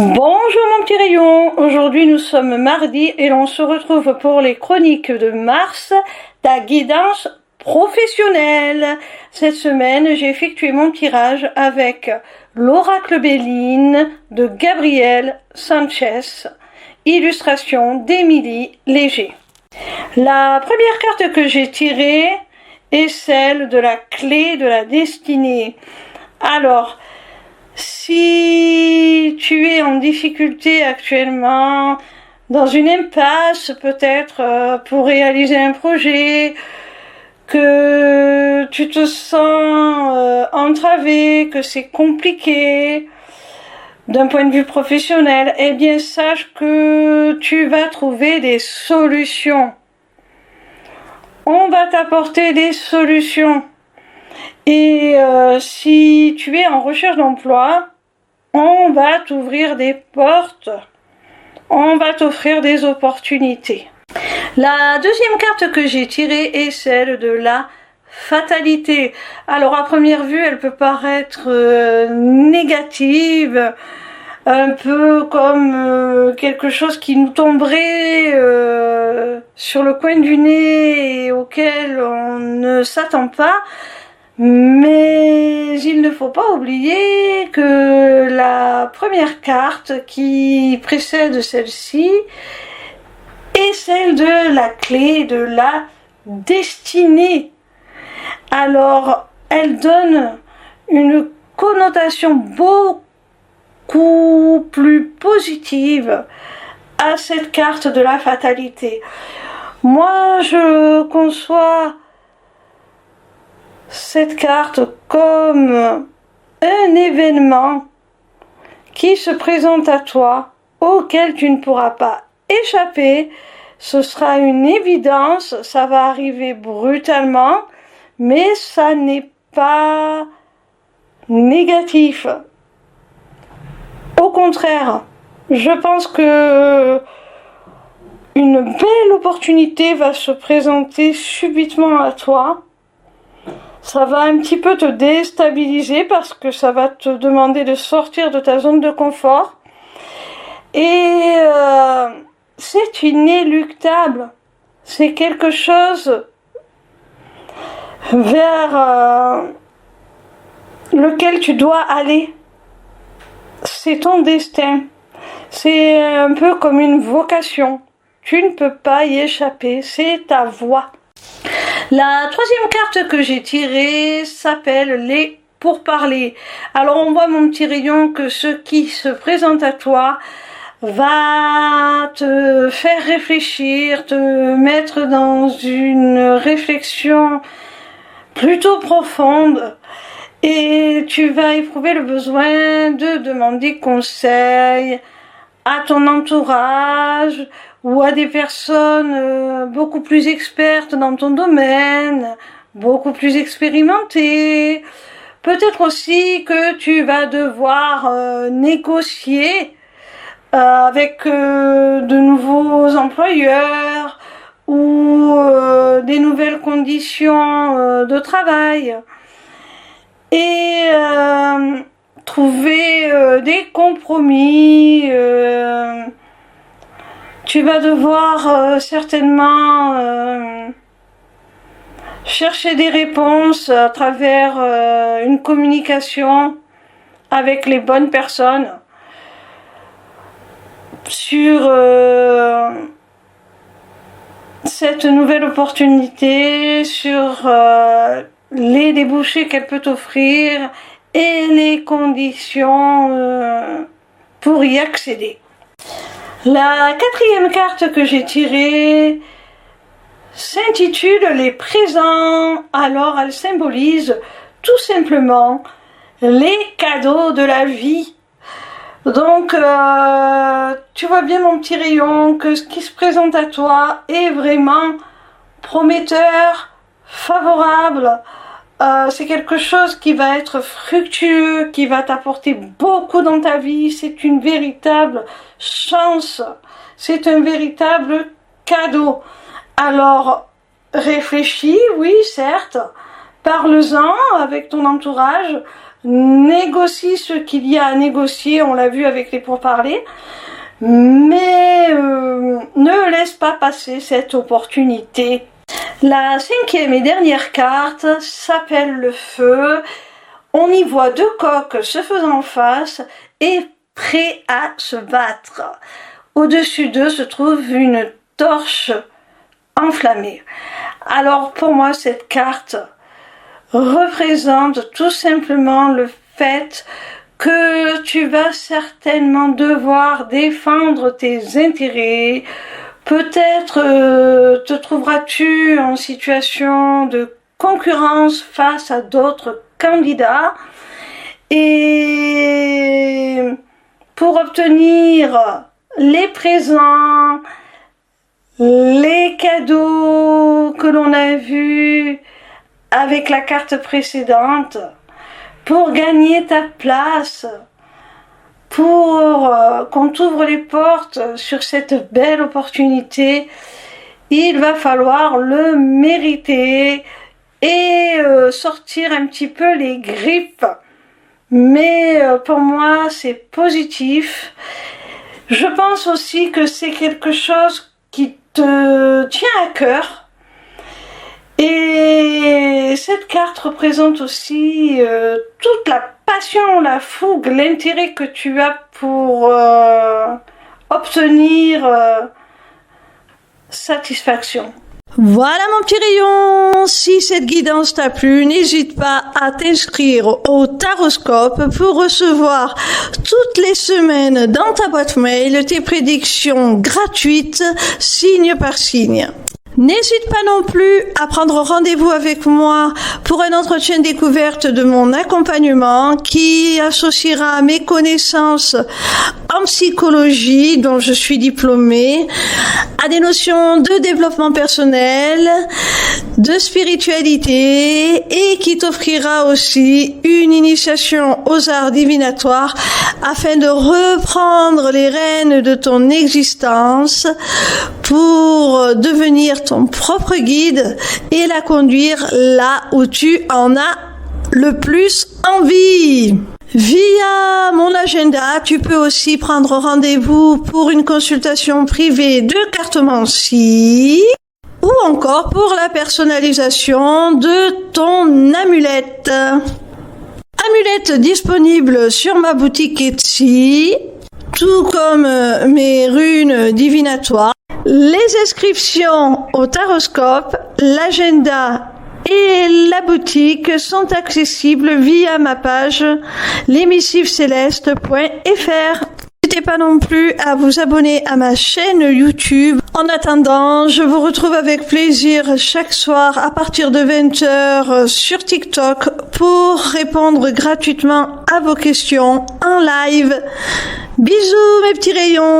Bonjour mon petit rayon, aujourd'hui nous sommes mardi et l'on se retrouve pour les chroniques de mars, ta guidance professionnelle. Cette semaine j'ai effectué mon tirage avec l'oracle Béline de Gabriel Sanchez, illustration d'Émilie Léger. La première carte que j'ai tirée est celle de la clé de la destinée. Alors, si tu es en difficulté actuellement, dans une impasse peut-être pour réaliser un projet, que tu te sens entravé, que c'est compliqué d'un point de vue professionnel, eh bien sache que tu vas trouver des solutions. On va t'apporter des solutions. Et si tu es en recherche d'emploi, on va t'ouvrir des portes, on va t'offrir des opportunités. La deuxième carte que j'ai tirée est celle de la fatalité. Alors à première vue, elle peut paraître négative, un peu comme quelque chose qui nous tomberait sur le coin du nez et auquel on ne s'attend pas. Mais il ne faut pas oublier que la première carte qui précède celle-ci est celle de la clé de la destinée. Alors, elle donne une connotation beaucoup plus positive à cette carte de la fatalité. Moi, je conçois cette carte comme un événement qui se présente à toi, auquel tu ne pourras pas échapper. Ce sera une évidence, ça va arriver brutalement, mais ça n'est pas négatif. Au contraire, je pense que une belle opportunité va se présenter subitement à toi. Ça va un petit peu te déstabiliser parce que ça va te demander de sortir de ta zone de confort. Et c'est inéluctable. C'est quelque chose vers lequel tu dois aller. C'est ton destin. C'est un peu comme une vocation. Tu ne peux pas y échapper. C'est ta voie. La troisième carte que j'ai tirée s'appelle les pourparlers. Alors on voit mon petit rayon que ce qui se présente à toi va te faire réfléchir, te mettre dans une réflexion plutôt profonde et tu vas éprouver le besoin de demander conseil à ton entourage ou à des personnes beaucoup plus expertes dans ton domaine, beaucoup plus expérimentées. Peut-être aussi que tu vas devoir négocier avec de nouveaux employeurs ou des nouvelles conditions de travail. Et trouver des compromis. Tu vas devoir certainement chercher des réponses à travers une communication avec les bonnes personnes sur cette nouvelle opportunité, sur les débouchés qu'elle peut t'offrir et les conditions pour y accéder. La quatrième carte que j'ai tirée s'intitule les présents. Alors elle symbolise tout simplement les cadeaux de la vie. Donc tu vois bien mon petit rayon que ce qui se présente à toi est vraiment prometteur, favorable. C'est quelque chose qui va être fructueux, qui va t'apporter beaucoup dans ta vie. C'est une véritable chance, c'est un véritable cadeau. Alors, réfléchis, oui, certes, parle-en avec ton entourage, négocie ce qu'il y a à négocier, on l'a vu avec les pourparlers, mais ne laisse pas passer cette opportunité. La cinquième et dernière carte s'appelle le feu. On y voit deux coqs se faisant face et prêts à se battre. Au-dessus d'eux se trouve une torche enflammée. Alors pour moi, cette carte représente tout simplement le fait que tu vas certainement devoir défendre tes intérêts. Peut-être te trouveras-tu en situation de concurrence face à d'autres candidats. Et pour obtenir les présents, les cadeaux que l'on a vus avec la carte précédente, pour gagner ta place, pour qu'on t'ouvre les portes sur cette belle opportunité, il va falloir le mériter et sortir un petit peu les grippes. Mais pour moi, c'est positif. Je pense aussi que c'est quelque chose qui te tient à cœur. Et cette carte représente aussi toute la passion, la fougue, l'intérêt que tu as pour obtenir satisfaction. Voilà mon petit rayon, si cette guidance t'a plu, n'hésite pas à t'inscrire au Taroscope pour recevoir toutes les semaines dans ta boîte mail tes prédictions gratuites, signe par signe. N'hésite pas non plus à prendre rendez-vous avec moi pour un entretien découverte de mon accompagnement qui associera mes connaissances en psychologie, dont je suis diplômée, à des notions de développement personnel, de spiritualité et qui t'offrira aussi une initiation aux arts divinatoires afin de reprendre les rênes de ton existence pour devenir ton propre guide et la conduire là où tu en as le plus envie. Via mon agenda, tu peux aussi prendre rendez-vous pour une consultation privée de cartomancie ou encore pour la personnalisation de ton amulette. Amulette disponible sur ma boutique Etsy, tout comme mes runes divinatoires. Les inscriptions au Taroscope, l'agenda et la boutique sont accessibles via ma page lesmissivescélestes.fr. N'hésitez pas non plus à vous abonner à ma chaîne YouTube. En attendant, je vous retrouve avec plaisir chaque soir à partir de 20h sur TikTok pour répondre gratuitement à vos questions en live. Bisous mes petits rayons!